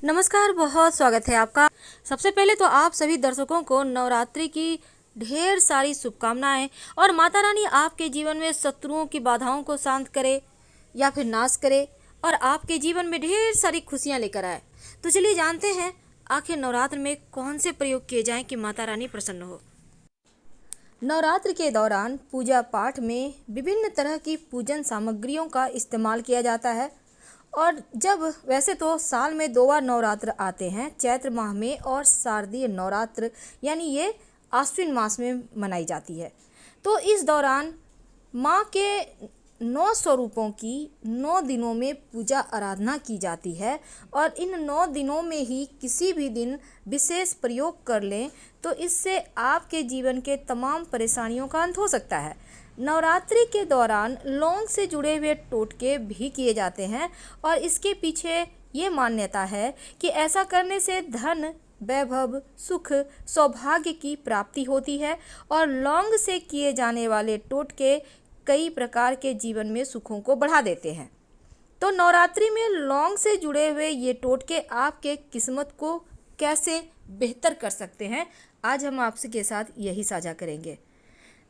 नमस्कार, बहुत स्वागत है आपका। सबसे पहले तो आप सभी दर्शकों को नवरात्रि की ढेर सारी शुभकामनाएं और माता रानी आपके जीवन में शत्रुओं की बाधाओं को शांत करे या फिर नाश करे और आपके जीवन में ढेर सारी खुशियां लेकर आए। तो चलिए जानते हैं आखिर नवरात्र में कौन से प्रयोग किए जाएं कि माता रानी प्रसन्न हो। नवरात्र के दौरान पूजा पाठ में विभिन्न तरह की पूजन सामग्रियों का इस्तेमाल किया जाता है। और जब वैसे तो साल में 2 बार नवरात्र आते हैं, चैत्र माह में और शारदीय नवरात्र, यानी ये आश्विन मास में मनाई जाती है। तो इस दौरान माँ के 9 स्वरूपों की 9 दिनों में पूजा आराधना की जाती है और इन 9 दिनों में ही किसी भी दिन विशेष प्रयोग कर लें तो इससे आपके जीवन के तमाम परेशानियों का अंत हो सकता है। नवरात्रि के दौरान लौंग से जुड़े हुए टोटके भी किए जाते हैं और इसके पीछे ये मान्यता है कि ऐसा करने से धन, वैभव, सुख, सौभाग्य की प्राप्ति होती है और लौंग से किए जाने वाले टोटके कई प्रकार के जीवन में सुखों को बढ़ा देते हैं। तो नवरात्रि में लौंग से जुड़े हुए ये टोटके आपके किस्मत को कैसे बेहतर कर सकते हैं, आज हम आपसे के साथ यही साझा करेंगे।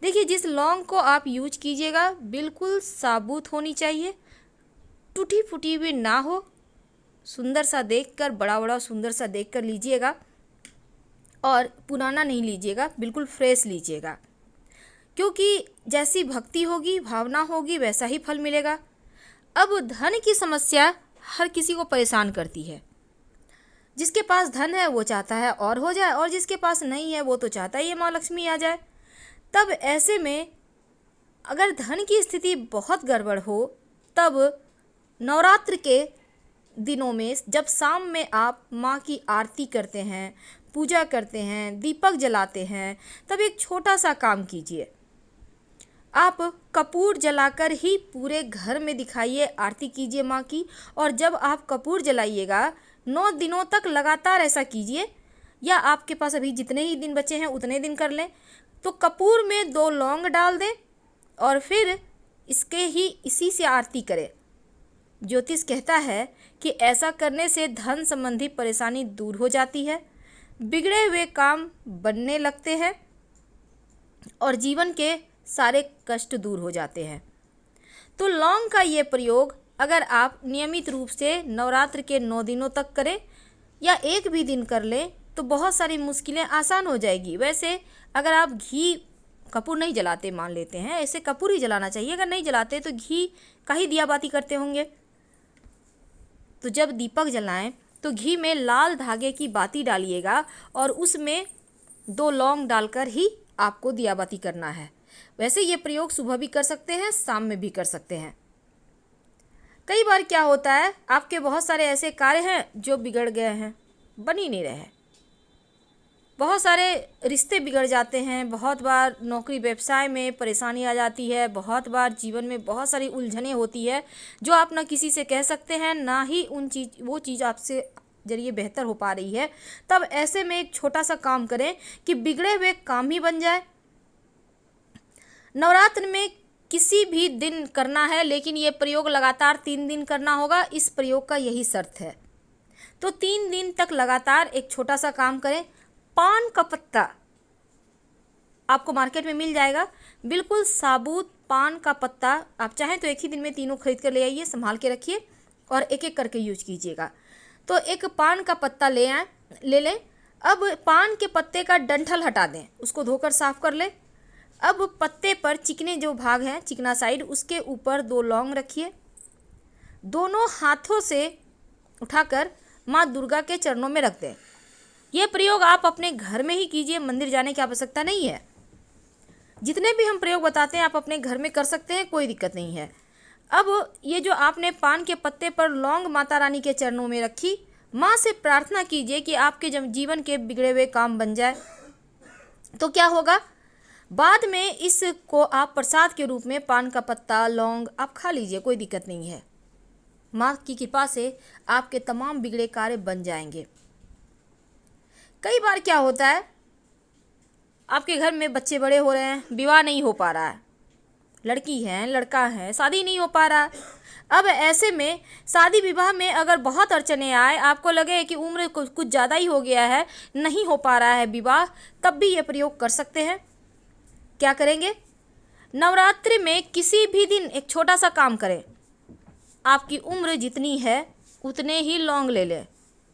देखिए, जिस लौंग को आप यूज कीजिएगा बिल्कुल साबुत होनी चाहिए, टूटी फूटी हुई ना हो, सुंदर सा देखकर, बड़ा बड़ा सुंदर सा देखकर लीजिएगा और पुराना नहीं लीजिएगा, बिल्कुल फ्रेश लीजिएगा। क्योंकि जैसी भक्ति होगी, भावना होगी, वैसा ही फल मिलेगा। अब धन की समस्या हर किसी को परेशान करती है। जिसके पास धन है वो चाहता है और हो जाए, और जिसके पास नहीं है वो तो चाहता ही है माँ लक्ष्मी आ जाए। तब ऐसे में अगर धन की स्थिति बहुत गड़बड़ हो, तब नवरात्र के दिनों में जब शाम में आप माँ की आरती करते हैं, पूजा करते हैं, दीपक जलाते हैं, तब एक छोटा सा काम कीजिए। आप कपूर जलाकर ही पूरे घर में दिखाइए, आरती कीजिए माँ की। और जब आप कपूर जलाइएगा 9 दिनों तक लगातार ऐसा कीजिए, या आपके पास अभी जितने ही दिन बचे हैं उतने दिन कर लें। तो कपूर में 2 लौंग डाल दें और फिर इसी से आरती करें। ज्योतिष कहता है कि ऐसा करने से धन संबंधी परेशानी दूर हो जाती है, बिगड़े हुए काम बनने लगते हैं और जीवन के सारे कष्ट दूर हो जाते हैं। तो लौंग का ये प्रयोग अगर आप नियमित रूप से नवरात्र के 9 दिनों तक करें या एक भी दिन कर लें तो बहुत सारी मुश्किलें आसान हो जाएगी। वैसे अगर आप कपूर नहीं जलाते, मान लेते हैं, ऐसे कपूर ही जलाना चाहिए। अगर नहीं जलाते तो घी का ही दिया बाती करते होंगे। तो जब दीपक जलाएं तो घी में लाल धागे की बाती डालिएगा और उसमें 2 लौंग डालकर ही आपको दिया बाती करना है। वैसे ये प्रयोग सुबह भी कर सकते हैं, शाम में भी कर सकते हैं। कई बार क्या होता है, आपके बहुत सारे ऐसे कार्य हैं जो बिगड़ गए हैं, बन ही नहीं रहे हैं। बहुत सारे रिश्ते बिगड़ जाते हैं, बहुत बार नौकरी व्यवसाय में परेशानी आ जाती है, बहुत बार जीवन में बहुत सारी उलझनें होती है जो आप ना किसी से कह सकते हैं, ना ही वो चीज़ आपसे जरिए बेहतर हो पा रही है। तब ऐसे में एक छोटा सा काम करें कि बिगड़े हुए काम ही बन जाए। नवरात्र में किसी भी दिन करना है, लेकिन ये प्रयोग लगातार 3 दिन करना होगा। इस प्रयोग का यही शर्त है। तो 3 दिन तक लगातार एक छोटा सा काम करें। पान का पत्ता आपको मार्केट में मिल जाएगा, बिल्कुल साबुत पान का पत्ता। आप चाहें तो एक ही दिन में तीनों खरीद कर ले आइए, संभाल के रखिए और एक एक करके यूज कीजिएगा। तो एक पान का पत्ता ले लें। अब पान के पत्ते का डंठल हटा दें, उसको धोकर साफ कर लें। अब पत्ते पर चिकने जो भाग हैं, चिकना साइड, उसके ऊपर 2 लौंग रखिए। दोनों हाथों से उठाकर माँ दुर्गा के चरणों में रख दें। यह प्रयोग आप अपने घर में ही कीजिए, मंदिर जाने की आवश्यकता नहीं है। जितने भी हम प्रयोग बताते हैं आप अपने घर में कर सकते हैं, कोई दिक्कत नहीं है। अब ये जो आपने पान के पत्ते पर लौंग माता रानी के चरणों में रखी, माँ से प्रार्थना कीजिए कि आपके जीवन के बिगड़े हुए काम बन जाए। तो क्या होगा, बाद में इसको आप प्रसाद के रूप में पान का पत्ता, लौंग आप खा लीजिए, कोई दिक्कत नहीं है। माँ की कृपा से आपके तमाम बिगड़े कार्य बन जाएंगे। कई बार क्या होता है, आपके घर में बच्चे बड़े हो रहे हैं, विवाह नहीं हो पा रहा है, लड़की है, लड़का है, शादी नहीं हो पा रहा। अब ऐसे में शादी विवाह में अगर बहुत अड़चने आए, आपको लगे कि उम्र कुछ ज़्यादा ही हो गया है, नहीं हो पा रहा है विवाह, तब भी ये प्रयोग कर सकते हैं। क्या करेंगे? नवरात्रि में किसी भी दिन एक छोटा सा काम करें। आपकी उम्र जितनी है उतने ही लौंग ले लें।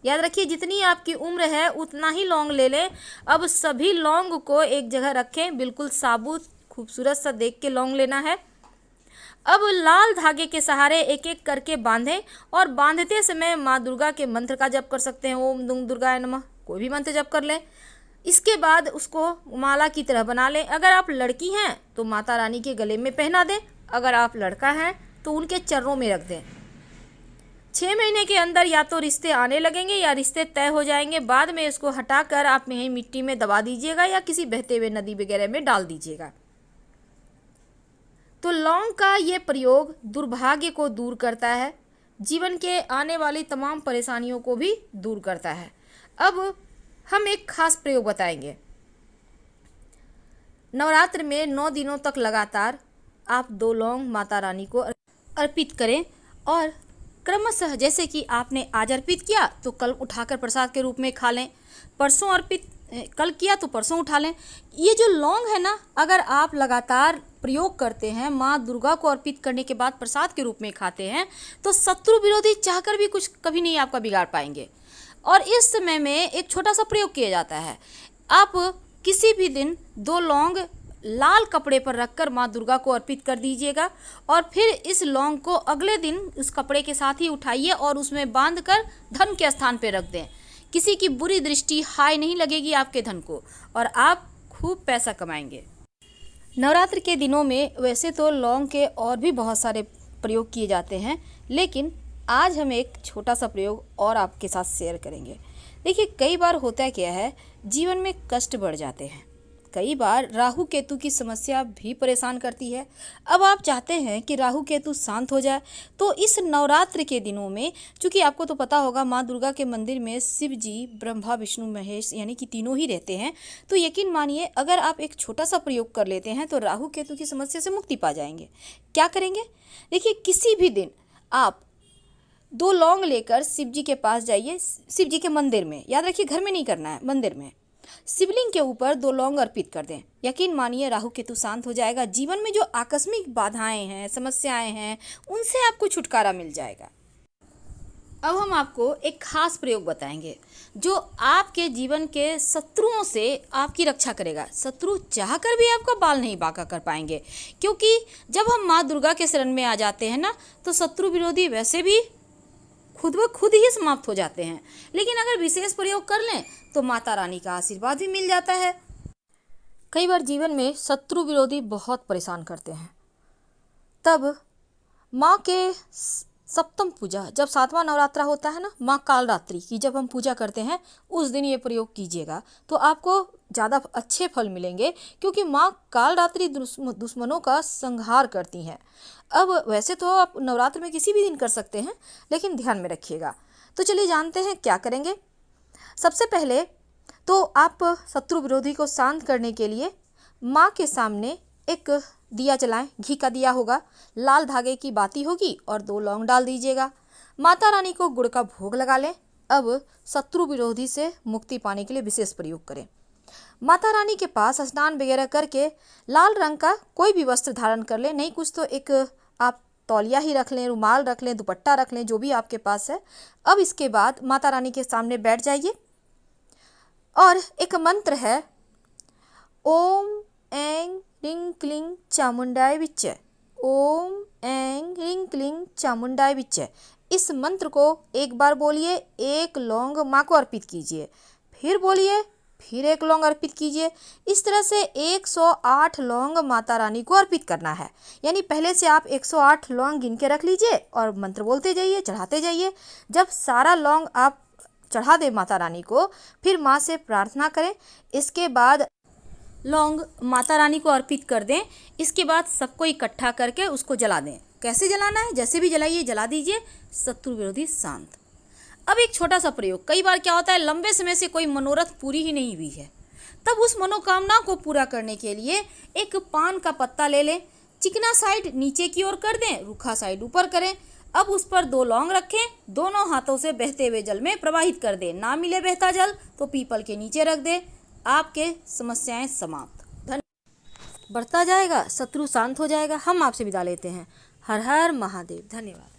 याद रखिए, जितनी आपकी उम्र है उतना ही लौंग ले लें। अब सभी लौंग को एक जगह रखें, बिल्कुल साबुत खूबसूरत सा देख के लौंग लेना है। अब लाल धागे के सहारे एक एक करके बांधें और बांधते समय माँ दुर्गा के मंत्र का जप कर सकते हैं। ओम दुम दुर्गाय नमः, कोई भी मंत्र जप कर लें। इसके बाद उसको माला की तरह बना लें। अगर आप लड़की हैं तो माता रानी के गले में पहना दें, अगर आप लड़का हैं तो उनके चरणों में रख दें। 6 महीने के अंदर या तो रिश्ते आने लगेंगे या रिश्ते तय हो जाएंगे। बाद में इसको हटाकर आप यहीं मिट्टी में दबा दीजिएगा या किसी बहते हुए नदी वगैरह में डाल दीजिएगा। तो लौंग का ये प्रयोग दुर्भाग्य को दूर करता है, जीवन के आने वाली तमाम परेशानियों को भी दूर करता है। अब हम एक खास प्रयोग बताएंगे। नवरात्र में 9 दिनों तक लगातार आप 2 लौंग माता रानी को अर्पित करें और क्रमशः, जैसे कि आपने आज अर्पित किया तो कल उठाकर प्रसाद के रूप में खा लें, परसों अर्पित कल किया तो परसों उठा लें। ये जो लौंग है ना, अगर आप लगातार प्रयोग करते हैं, माँ दुर्गा को अर्पित करने के बाद प्रसाद के रूप में खाते हैं, तो शत्रु विरोधी चाहकर भी कुछ कभी नहीं आपका बिगाड़ पाएंगे। और इस समय में एक छोटा सा प्रयोग किया जाता है। आप किसी भी दिन 2 लौंग लाल कपड़े पर रखकर माँ दुर्गा को अर्पित कर दीजिएगा और फिर इस लौंग को अगले दिन उस कपड़े के साथ ही उठाइए और उसमें बांधकर धन के स्थान पर रख दें। किसी की बुरी दृष्टि हाय नहीं लगेगी आपके धन को और आप खूब पैसा कमाएंगे। नवरात्र के दिनों में वैसे तो लौंग के और भी बहुत सारे प्रयोग किए जाते हैं, लेकिन आज हम एक छोटा सा प्रयोग और आपके साथ शेयर करेंगे। देखिए, कई बार होता क्या है, जीवन में कष्ट बढ़ जाते हैं। कई बार राहु केतु की समस्या भी परेशान करती है। अब आप चाहते हैं कि राहु केतु शांत हो जाए, तो इस नवरात्र के दिनों में, चूँकि आपको तो पता होगा माँ दुर्गा के मंदिर में शिव जी, ब्रह्मा, विष्णु, महेश यानी कि तीनों ही रहते हैं, तो यकीन मानिए अगर आप एक छोटा सा प्रयोग कर लेते हैं तो राहु केतु की समस्या से मुक्ति पा जाएंगे। क्या करेंगे? देखिए, किसी भी दिन आप 2 लौंग लेकर शिव जी के पास जाइए, शिव जी के मंदिर में, याद रखिए घर में नहीं करना है, मंदिर में शिवलिंग के ऊपर 2 लौंग अर्पित कर दें। यकीन मानिए राहु केतु शांत हो जाएगा। जीवन में जो आकस्मिक बाधाएं हैं, समस्याएं हैं, उनसे आपको छुटकारा मिल जाएगा। अब हम आपको एक खास प्रयोग बताएंगे जो आपके जीवन के शत्रुओं से आपकी रक्षा करेगा। शत्रु चाहकर भी आपका बाल नहीं बांका कर पाएंगे, क्योंकि जब हम माँ दुर्गा के शरण में आ जाते हैं ना, तो शत्रु विरोधी वैसे भी खुद ब खुद ही समाप्त हो जाते हैं। लेकिन अगर विशेष प्रयोग कर लें तो माता रानी का आशीर्वाद भी मिल जाता है। कई बार जीवन में शत्रु विरोधी बहुत परेशान करते हैं, तब माँ के सप्तम पूजा, जब 7वां नवरात्रा होता है ना, माँ कालरात्रि की जब हम पूजा करते हैं, उस दिन ये प्रयोग कीजिएगा तो आपको ज़्यादा अच्छे फल मिलेंगे, क्योंकि माँ कालरात्रि दुश्मनों का संहार करती हैं। अब वैसे तो आप नवरात्र में किसी भी दिन कर सकते हैं, लेकिन ध्यान में रखिएगा। तो चलिए जानते हैं क्या करेंगे। सबसे पहले तो आप शत्रु विरोधी को शांत करने के लिए माँ के सामने एक दिया जलाएं। घी का दिया होगा, लाल धागे की बाती होगी और 2 लौंग डाल दीजिएगा। माता रानी को गुड़ का भोग लगा लें। अब शत्रु विरोधी से मुक्ति पाने के लिए विशेष प्रयोग करें। माता रानी के पास स्नान वगैरह करके लाल रंग का कोई भी वस्त्र धारण कर लें, नहीं कुछ तो एक आप तौलिया ही रख लें, रुमाल रख लें, दुपट्टा रख लें, जो भी आपके पास है। अब इसके बाद माता रानी के सामने बैठ जाइए और एक मंत्र है, ओम ऐं ह्रीं क्लीं चामुंडाय विच्चे, ओम ऐं ह्रीं क्लीं चामुंडाय विच्चे। इस मंत्र को एक बार बोलिए, 1 लौंग माँ को अर्पित कीजिए, फिर बोलिए, फिर 1 लौंग अर्पित कीजिए। इस तरह से 108 लौंग माता रानी को अर्पित करना है। यानी पहले से आप 108 लौंग गिन के रख लीजिए और मंत्र बोलते जाइए, चढ़ाते जाइए। जब सारा लौंग आप चढ़ा दें माता रानी को, फिर माँ से प्रार्थना करें। इसके बाद लौंग माता रानी को अर्पित कर दें। इसके बाद सबको इकट्ठा करके उसको जला दें। कैसे जलाना है? जैसे भी जलाइए, जला दीजिए। शत्रु विरोधी शांत। अब एक छोटा सा प्रयोग। कई बार क्या होता है, लंबे समय से कोई मनोरथ पूरी ही नहीं हुई है, तब उस मनोकामना को पूरा करने के लिए एक पान का पत्ता ले लें, चिकना साइड नीचे की ओर कर दें, रूखा साइड ऊपर करें। अब उस पर 2 लौंग रखें, दोनों हाथों से बहते हुए जल में प्रवाहित कर दें। ना मिले बहता जल तो पीपल के नीचे रख दें। आपके समस्याएं समाप्त। बढ़ता जाएगा, शत्रु शांत हो जाएगा। हम आपसे विदा लेते हैं। हर हर महादेव। धन्यवाद।